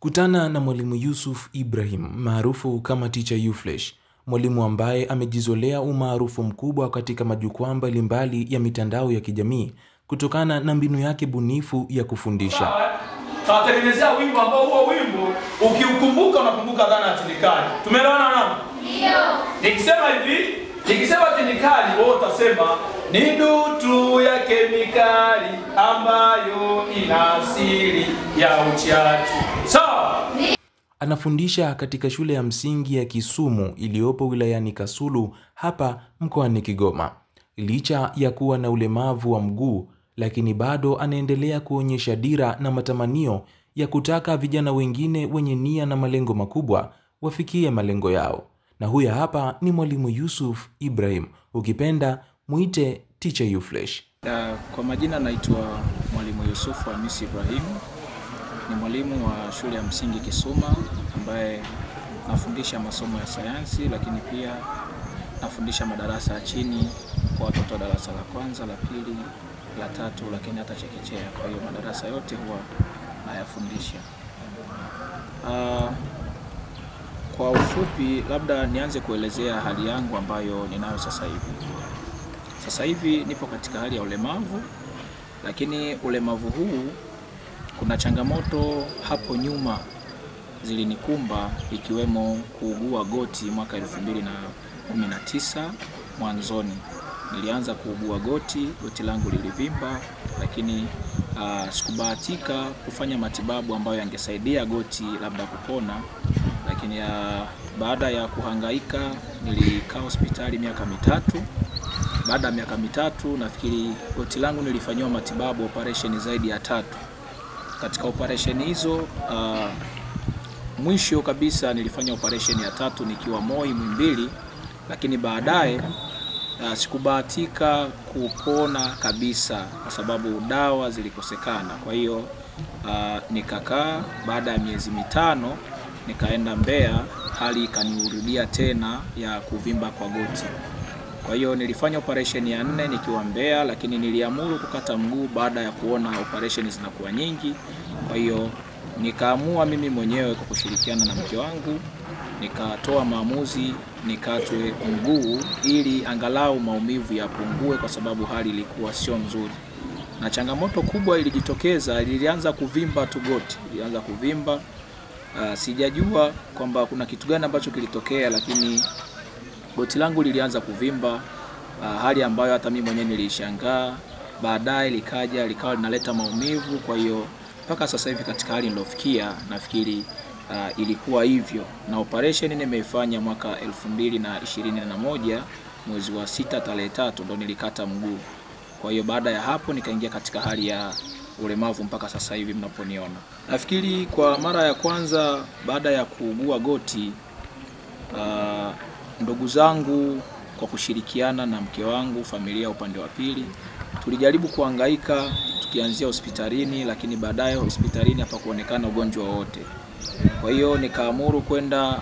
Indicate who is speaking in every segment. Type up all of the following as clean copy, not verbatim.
Speaker 1: Kutana na mwalimu Yusuf Ibrahim, maarufu kama Teacher Yufresh, mwalimu ambaye amejizolea umaarufu mkubwa katika majukwaa mbalimbali ya mitandao ya kijamii kutokana na mbinu yake bunifu ya kufundisha.
Speaker 2: Tatengenezea wimbo ambao huo wimbo ukiukumbuka unakumbuka dhana ya tindikali. Tumeelewana nani? Ndio. Nikisema tindikali wewe utasema ni dutu ya kemikali ambayo ina asili ya uchachu. Sawa?
Speaker 1: Anafundisha katika shule ya msingi ya Kisumu iliyopo wilayani Kasulu hapa mkoani Kigoma. Licha ya kuwa na ulemavu wa mguu, lakini bado anaendelea kuonyesha dira na matamanio ya kutaka vijana wengine wenye nia na malengo makubwa wafikie malengo yao. Na huyu hapa ni mwalimu Yusuf Ibrahim, ukipenda muite Teacher Yufresh.
Speaker 3: Kwa majina naitwa mwalimu Yusuf Ibrahim. Ni mwalimu wa shule ya msingi Kisuma ambaye nafundisha masomo ya sayansi, lakini pia nafundisha madarasa ya chini kwa watoto darasa la kwanza, la pili, la tatu, lakini hata chekechea. Kwa hiyo madarasa yote huwa nayafundisha. Kwa ufupi labda nianze kuelezea hali yangu ambayo ninayo sasa hivi. Sasa hivi nipo katika hali ya ulemavu, lakini ulemavu huu kuna changamoto hapo nyuma zilinikumba, ikiwemo kuugua goti mwaka 2019 mwanzoni. Nilianza kuugua goti langu lilivimba, lakini sikubahatika kufanya matibabu ambayo yangesaidia goti labda kupona. Lakini baada ya kuhangaika nilikaa hospitali miaka mitatu. Baada ya miaka mitatu nafikiri goti langu nilifanywa matibabu, operation zaidi ya 3. Katika operation hizo mwisho kabisa nilifanya operation ya 3 nikiwa Moi Muhimbili, lakini baadaye sikubahatika kupona kabisa kwa sababu dawa zilikosekana. Kwa hiyo nikakaa, baada ya miezi 5 nikaenda Mbeya, hali ikanirudia tena ya kuvimba kwa goti. Kwa hiyo nilifanya operation ya 4 nikiwa Mbeya, lakini niliamuru kukata mguu baada ya kuona operation zinakuwa nyingi. Kwa hiyo nikaamua mimi mwenyewe kwa kushirikiana na mke wangu, nikatoa maamuzi nikatwe mguu ili angalau maumivu yapungue, kwa sababu hali ilikuwa sio nzuri. Na changamoto kubwa ilijitokeza, ilianza kuvimba tu goti, ilianza kuvimba. Sijajua kwamba kuna kitu gani ambacho kilitokea, lakini goti langu lilianza kuvimba, hali ambayo hata mimi mwenyewe nilishangaa. Baadaye likawa linaleta maumivu. Kwa hiyo mpaka sasa hivi katika hali nilofikia, nafikiri ilikuwa hivyo. Na operation nimeifanya mwaka 2021 mwezi wa 6 tarehe 3 ndo nilikata mguu. Kwa hiyo baada ya hapo nikaingia katika hali ya ulemavu mpaka sasa hivi mnaponiona. Nafikiri kwa mara ya kwanza baada ya kuugua goti, ndugu zangu kwa kushirikiana na mke wangu, familia upande wa pili, tulijaribu kuhangaika tukianzia hospitalini, lakini baadaye hospitalini hapakuonekana ugonjwa wowote. Kwa hiyo nikaamuru kwenda,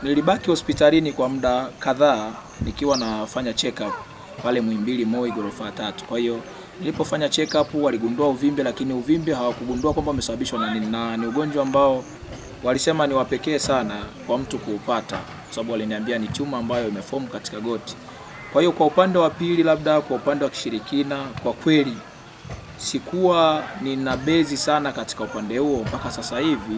Speaker 3: nilibaki hospitalini kwa muda kadhaa nikiwa nafanya check up pale Muhimbili Moi ghorofa 3. Kwa hiyo nilipofanya check up waligundua uvimbe, lakini uvimbe hawakugundua kwamba umesababishwa na nini, na ni ugonjwa ambao walisema ni wapekee sana kwa mtu kuupata, kwa sababu waliniambia ni tumor ambayo imeform katika goti. Kwa hiyo kwa upande wa pili, labda kwa upande wa kishirikina, kwa kweli sikuwa nina bezi sana katika upande huo mpaka sasa hivi,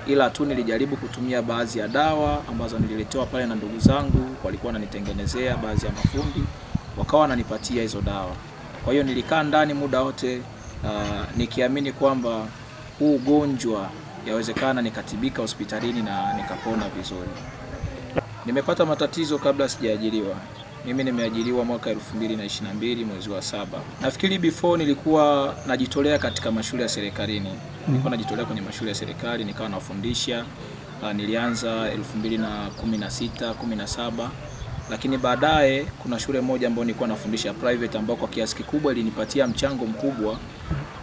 Speaker 3: ila tu nilijaribu kutumia baadhi ya dawa ambazo nililetewa pale na ndugu zangu, walikuwa wananitengenezea, baadhi ya mafundi wakawa wananipatia hizo dawa. Kwa hiyo nilikaa ndani muda wote nikiamini kwamba huu ugonjwa yawezekana nikatibika hospitalini na nikapona vizuri. Nimepata matatizo kabla sijaajiriwa. Mimi nimeajiriwa mwaka 2022 mwezi wa 7. Nafikiri before nilikuwa najitolea katika mashule ya serikalini. Nilikuwa najitolea kwenye mashule ya serikali, nikawa nafundisha. Nilianza 2016, 17. Lakini baadaye kuna shule moja ambayo nilikuwa nafundisha private, ambao kwa kiasi kikubwa ilinipatia mchango mkubwa,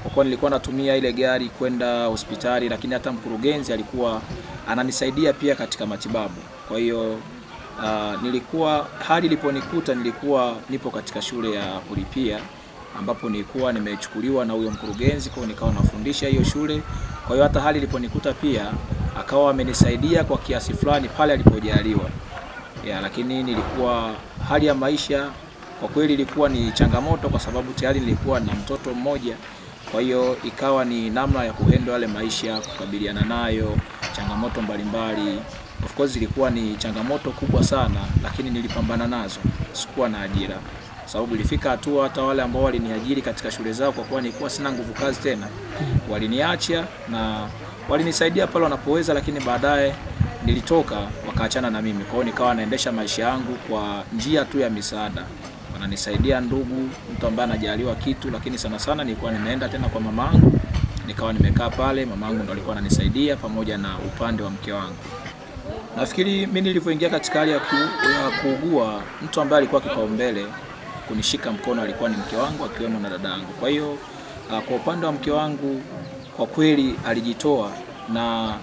Speaker 3: kwa kuwa nilikuwa natumia ile gari kwenda hospitali, lakini hata mkurugenzi alikuwa ananisaidia pia katika matibabu. Kwa hiyo hali iliponikuta nilikuwa nipo katika shule ya kulipia, ambapo nilikuwa nimechukuliwa na huyo mkurugenzi, kwa nikawa nafundisha hiyo shule. Kwa hiyo hata hali iliponikuta pia akawa amenisaidia kwa kiasi fulani pale alipojaliwa. Lakini nilikuwa hali ya maisha kwa kweli ilikuwa ni changamoto, kwa sababu tayari nilikuwa na mtoto mmoja. Kwa hiyo ikawa ni namna ya kuhandle yale maisha, kukabiliana nayo, changamoto mbalimbali. Of course ilikuwa ni changamoto kubwa sana, lakini nilipambana nazo. Sikuwa na ajira, sababu ilifika hatua hata wale ambao waliniajiri katika shule zao, kwa kuwa nilikuwa sina nguvu kazi tena, waliniacha na walinisaidia pale wanapoweza, lakini baadaye nilitoka wakaachana na mimi. Kwa hiyo nikawa naendesha maisha yangu kwa njia tu ya misaada. Wananisaidia ndugu, mtu ambaye anajaliwa kitu, lakini sana sana nilikuwa nimeenda tena kwa mamangu. Nikawa nimekaa pale, mamangu ndo alikuwa ananisaidia pamoja na upande wa mke wangu. Nafikiri mimi nilipoingia katika hali ya kuugua, mtu ambaye alikuwa kipaumbele kunishika mkono alikuwa ni mke wangu, akiwemo na dadangu. Kwa hiyo kwa upande wa mke wangu kwa kweli alijitoa na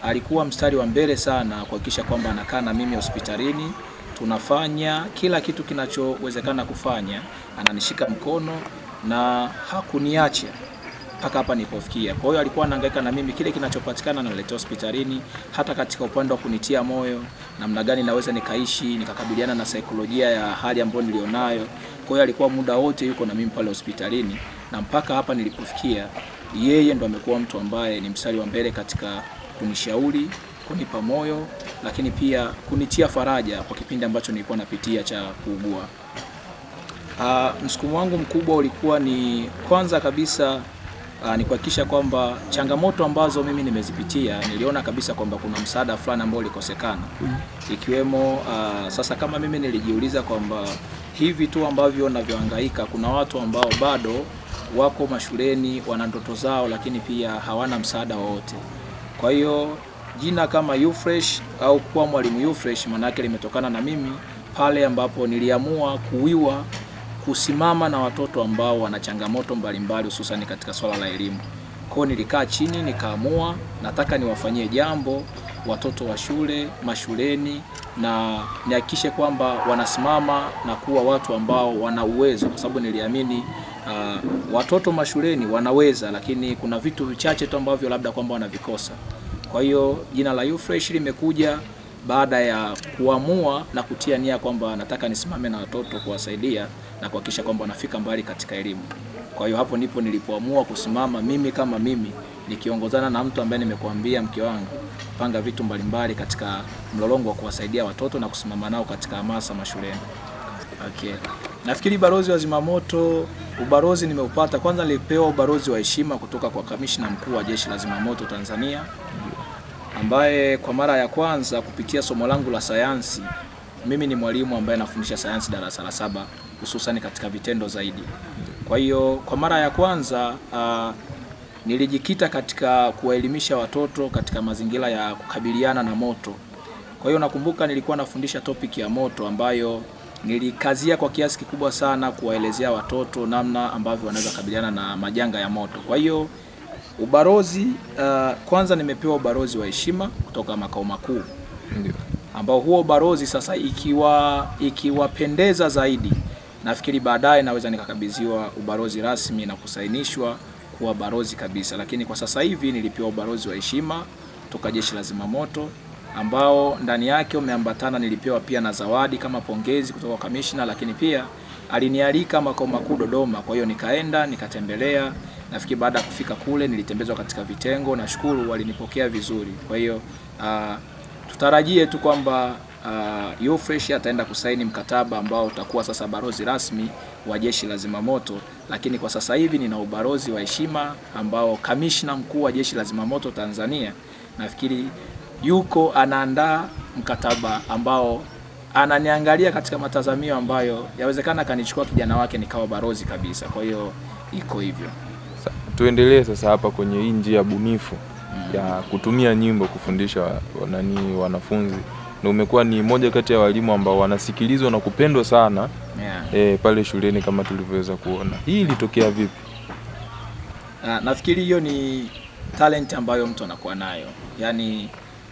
Speaker 3: alikuwa mstari wa mbele sana kuhakikisha kwamba anakaa na mimi hospitalini, tunafanya kila kitu kinachowezekana kufanya, ananishika mkono na hakuniacha mpaka hapa nilipofikia. Kwa hiyo alikuwa anahangaika na mimi, kile kinachopatikana analetea hospitalini, hata katika upande wa kunitia moyo, namna gani naweza nikaishi, nikakabiliana na saikolojia ya hali ambayo nilionayo. Kwa hiyo alikuwa muda wote yuko na mimi pale hospitalini, na mpaka hapa nilipofikia yeye ndo amekuwa mtu ambaye ni mstari wa mbele katika kunishauri, kunipa moyo, lakini pia kunitia faraja kwa kipindi ambacho nilikuwa napitia cha kuugua. Msukumo wangu mkubwa ulikuwa ni kwanza kabisa ni kuhakikisha kwamba changamoto ambazo mimi nimezipitia, niliona kabisa kwamba kuna msaada fulani ambao ulikosekana. Ikiwemo sasa kama mimi nilijiuliza kwamba hivi tu ambavyo navyohangaika, kuna watu ambao bado wako mashuleni, wana ndoto zao, lakini pia hawana msaada wowote. Kwa hiyo jina kama YouFresh au kuwa mwalimu YouFresh maana yake limetokana na mimi pale ambapo niliamua kusimama na watoto ambao wana changamoto mbalimbali, hususan katika swala la elimu. Kwa hiyo nilikaa chini nikaamua nataka niwafanyie jambo watoto wa shule, mashuleni, na nihakikishe kwamba wanasimama na kuwa watu ambao wana uwezo, kwa sababu niliamini watoto mashuleni wanaweza, lakini kuna vitu vichache tu ambavyo labda kwamba wanavikosa. Kwa hiyo jina la YouFresh limekuja baada ya kuamua na kutia nia kwamba nataka nisimame na watoto kuwasaidia na kuhakikisha kwamba wanafika mbali katika elimu. Kwa hiyo hapo ndipo nilipoamua kusimama mimi kama mimi, nikiongozana na mtu ambaye nimekuambia, mke wangu, kupanga vitu mbalimbali katika mlolongo wa kuwasaidia watoto na kusimama nao katika hamasa mashuleni. Okay. Nafikiri balozi wa zimamoto, ubalozi nimeupata. Kwanza nilipewa ubalozi wa heshima kutoka kwa kamishna mkuu wa Jeshi la Zimamoto Tanzania, ambaye kwa mara ya kwanza kupitia somo langu la sayansi, mimi ni mwalimu ambaye nafundisha sayansi darasa la 7 hususan katika vitendo zaidi. Kwa hiyo kwa mara ya kwanza nilijikita katika kuwaelimisha watoto katika mazingira ya kukabiliana na moto. Kwa hiyo nakumbuka nilikuwa nafundisha topic ya moto ambayo nilikazia kwa kiasi kikubwa sana kuwaelezea watoto namna ambavyo wanaweza kukabiliana na majanga ya moto. Kwa hiyo ubalozi kwanza nimepewa ubalozi wa heshima kutoka makao makuu. Ndio. Ambao huo ubalozi sasa ikiwapendeza zaidi, nafikiri baadaye naweza nikakabidhiwa ubalozi rasmi na kusainishwa kuwa balozi kabisa. Lakini kwa sasa hivi nilipewa ubalozi wa heshima kutoka Jeshi la Zimamoto, ambao ndani yake umeambatana, nilipewa pia na zawadi kama pongezi kutoka kamishna, lakini pia alinialika makao makuu Dodoma. Kwa hiyo nikaenda nikatembelea. Nafikiri baada ya kufika kule nilitembezwa katika vitengo, na shukuru walinipokea vizuri. Kwa hiyo tutarajie tu kwamba YouFresh ataenda kusaini mkataba ambao utakuwa sasa balozi rasmi wa Jeshi la Zimamoto. Lakini kwa sasa hivi nina ubalozi wa heshima ambao kamishna mkuu wa Jeshi la Zimamoto Tanzania nafikiri yuko anaandaa mkataba ambao ananiangalia katika matazamio ambayo yawezekana kanichukua kijana wake nikawa balozi kabisa. Kwa hiyo iko hivyo.
Speaker 4: Tuendelee sasa hapa kwenye hii njia bunifu ya kutumia nyimbo kufundisha wanafunzi. Na umekuwa ni moja kati ya walimu ambao wanasikilizwa na kupendwa sana pale shuleni kama tulivyoweza kuona. Hii ilitokea vipi?
Speaker 3: Nafikiri hiyo ni talent ambayo mtu anakuwa nayo. Yaani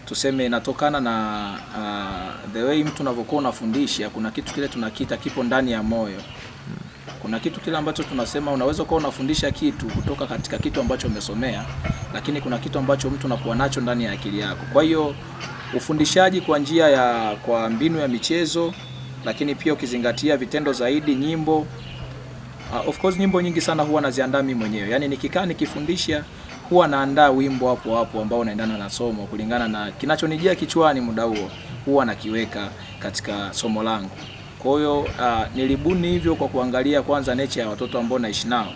Speaker 3: tuseme inatokana na the way mtu anavyokuwa unafundisha, kuna kitu kile tunakiita kipo ndani ya moyo. Kuna kitu kile ambacho tunasema unaweza kuwa unafundisha kitu kutoka katika kitu ambacho umesomea, lakini kuna kitu ambacho mtu anakuwa nacho ndani ya akili yako. Kwa hiyo ufundishaji kwa njia ya kwa mbinu ya michezo, lakini pia ukizingatia vitendo zaidi, nyimbo. Of course nyimbo nyingi sana huwa naziandaa mimi mwenyewe. Yaani nikikaa nikifundisha huwa naandaa wimbo hapo hapo ambao unaendana na somo kulingana na kinachonijia kichwani muda huo, huwa nakiweka katika somo langu. Kwa hiyo nilibuni hivyo kwa kuangalia kwanza nature ya watoto ambao naishi nao.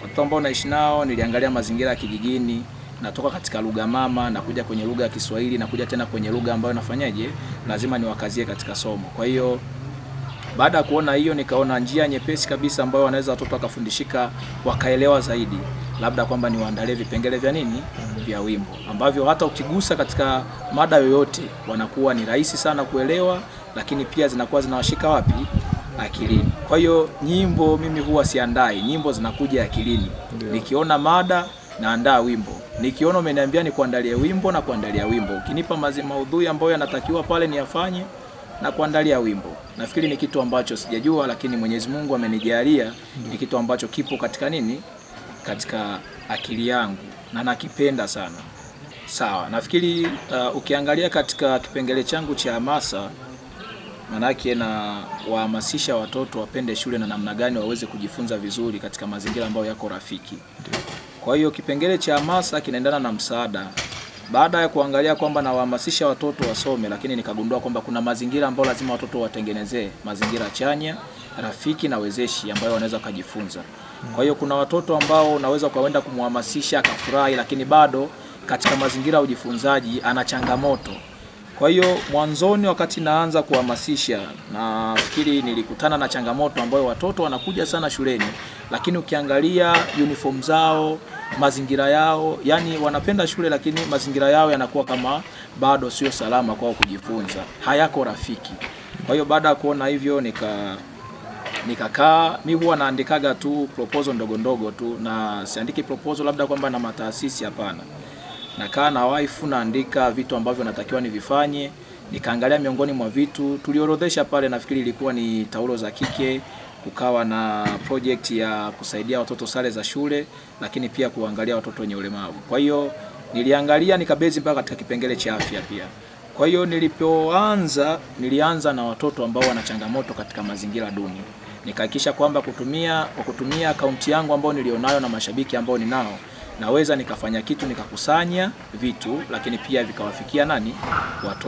Speaker 3: Watoto ambao naishi nao niliangalia mazingira ya kijijini, natoka katika lugha mama na kuja kwenye lugha ya Kiswahili na kuja tena kwenye lugha ambayo nafanyaje lazima niwakazie katika somo. Kwa hiyo baada ya kuona hiyo nikaona njia nyepesi kabisa ambayo wanaweza watoto wakafundishika wakaelewa zaidi, labda kwamba niwaandalie vipengele vya nini vya wimbo ambavyo hata ukigusa katika mada yoyote wanakuwa ni rahisi sana kuelewa, lakini pia zinakuwa zinawashika wapi akilini. Kwa hiyo nyimbo mimi huwa siandai, nyimbo zinakuja akilini. Nikiona mada naandaa wimbo, nikiona umeniambia ni kuandalia wimbo na kuandalia wimbo, ukinipa maudhui ambayo yanatakiwa pale niyafanye na kuandalia wimbo. Nafikiri ni kitu ambacho sijajua, lakini Mwenyezi Mungu amenijalia ni kitu ambacho kipo katika nini, katika akili yangu na nakipenda sana. Sawa, nafikiri ukiangalia katika kipengele changu cha hamasa, manake na wahamasisha watoto wapende shule na namna gani waweze kujifunza vizuri katika mazingira ambayo yako rafiki. Kwa hiyo kipengele cha hamasa kinaendana na msaada. Baada ya kuangalia kwamba na wahamasisha watoto wasome, lakini nikagundua kwamba kuna mazingira ambayo lazima watoto watengenezee, mazingira chanya, rafiki na wezeshi ambayo wanaweza kujifunza. Kwa hiyo kuna watoto ambao unaweza kaenda kumhamasisha akafurahi, lakini bado katika mazingira ya ujifunzaji ana changamoto. Kwa hiyo mwanzoni wakati naanza kuhamasisha, nafikiri nilikutana na changamoto ambayo watoto wanakuja sana shuleni, lakini ukiangalia uniform zao, mazingira yao, yani wanapenda shule lakini mazingira yao yanakuwa kama bado sio salama kwao kujifunza, hayako rafiki. Kwa hiyo baada ya kuona hivyo nikakaa, mimi huwa naandikaga tu proposal ndogo ndogo tu, na siandiki proposal labda kwamba na mataasisi, hapana. Nakaa na wife naandika vitu ambavyo natakiwa nivifanye. Nikaangalia miongoni mwa vitu tuliorodhesha pale, nafikiri ilikuwa ni taulo za kike, kukawa na project ya kusaidia watoto sare za shule, lakini pia kuangalia watoto wenye ulemavu. Kwa hiyo niliangalia nikabezi mpaka katika kipengele cha afya pia. Kwa hiyo nilianza na watoto ambao wana changamoto katika mazingira duni. Nikahakikisha kwamba kutumia akaunti yangu ambayo nilionayo na mashabiki ambao ninao, naweza nikafanya kitu, nikakusanya vitu, lakini pia vikawafikia watoto.